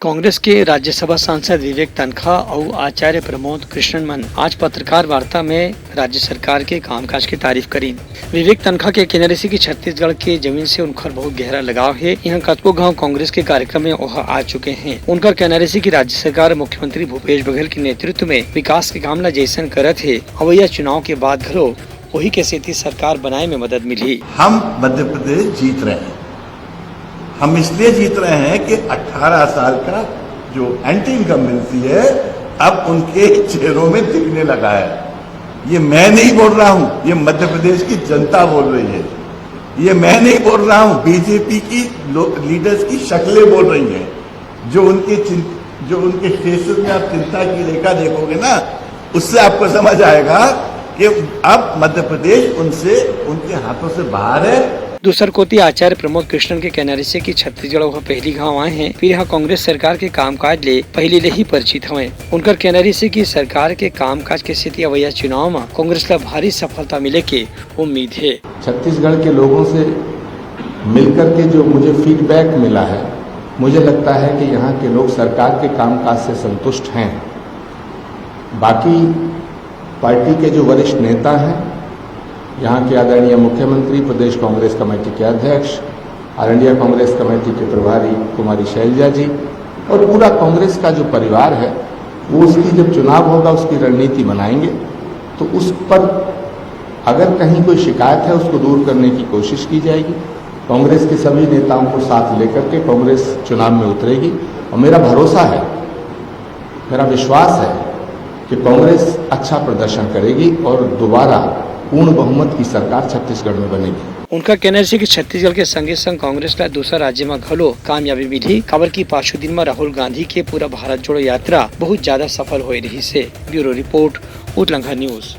कांग्रेस के राज्यसभा सांसद विवेक तनखा और आचार्य प्रमोद कृष्णन आज पत्रकार वार्ता में राज्य सरकार के कामकाज की तारीफ करी। विवेक तनखा के कहने से कि छत्तीसगढ़ के जमीन से उनका बहुत गहरा लगाव है। यहाँ कतको गांव कांग्रेस के कार्यक्रम में वह आ चुके हैं। उनका कहना से कि राज्य सरकार मुख्यमंत्री भूपेश बघेल के नेतृत्व में विकास के काम ला जैसन करत है। अवैया चुनाव के बाद घलो वही के सेती सरकार बनाए में मदद मिली। हम मध्य प्रदेश जीत रहे हैं। हम इसलिए जीत रहे हैं कि 18 साल का जो एंटी इनकम मिलती है अब उनके चेहरों में दिखने लगा है। ये मैं नहीं बोल रहा हूं, ये मध्य प्रदेश की जनता बोल रही है। ये मैं नहीं बोल रहा हूं, बीजेपी की लीडर्स की शक्लें बोल रही हैं। जो उनके फेसेस में आप चिंता की रेखा देखोगे ना, उससे आपको समझ आएगा कि अब मध्य प्रदेश उनके हाथों से बाहर है। दूसर कोती आचार्य प्रमोद कृष्णन के कहने से कि छत्तीसगढ़ वह पहली गांव आए हैं, फिर यहाँ कांग्रेस सरकार के कामकाज ले पहले ले ही परिचित हुए। उनका कहना से कि सरकार के कामकाज के स्थिति अवैया चुनाव में कांग्रेस का भारी सफलता मिले की उम्मीद है। छत्तीसगढ़ के लोगों से मिलकर के जो मुझे फीडबैक मिला है, मुझे लगता है कि यहाँ के लोग सरकार के कामकाज से संतुष्ट हैं। बाकी पार्टी के जो वरिष्ठ नेता हैं, यहाँ के आदरणीय मुख्यमंत्री, प्रदेश कांग्रेस कमेटी के अध्यक्ष, ऑल इंडिया कांग्रेस कमेटी के प्रभारी कुमारी शैलजा जी और पूरा कांग्रेस का जो परिवार है, वो उसकी जब चुनाव होगा उसकी रणनीति बनाएंगे। तो उस पर अगर कहीं कोई शिकायत है उसको दूर करने की कोशिश की जाएगी। कांग्रेस के सभी नेताओं को साथ लेकर के कांग्रेस चुनाव में उतरेगी और मेरा भरोसा है, मेरा विश्वास है कि कांग्रेस अच्छा प्रदर्शन करेगी और दोबारा पूर्ण बहुमत की सरकार छत्तीसगढ़ में बनेगी। उनका कहना है कि छत्तीसगढ़ के संगे संग कांग्रेस का दूसरा राज्य में घलो कामयाबी मिली। खबर की 5 दिन में राहुल गांधी के पूरा भारत जोड़ो यात्रा बहुत ज्यादा सफल हो रही से। Bureau report, Utlangha news.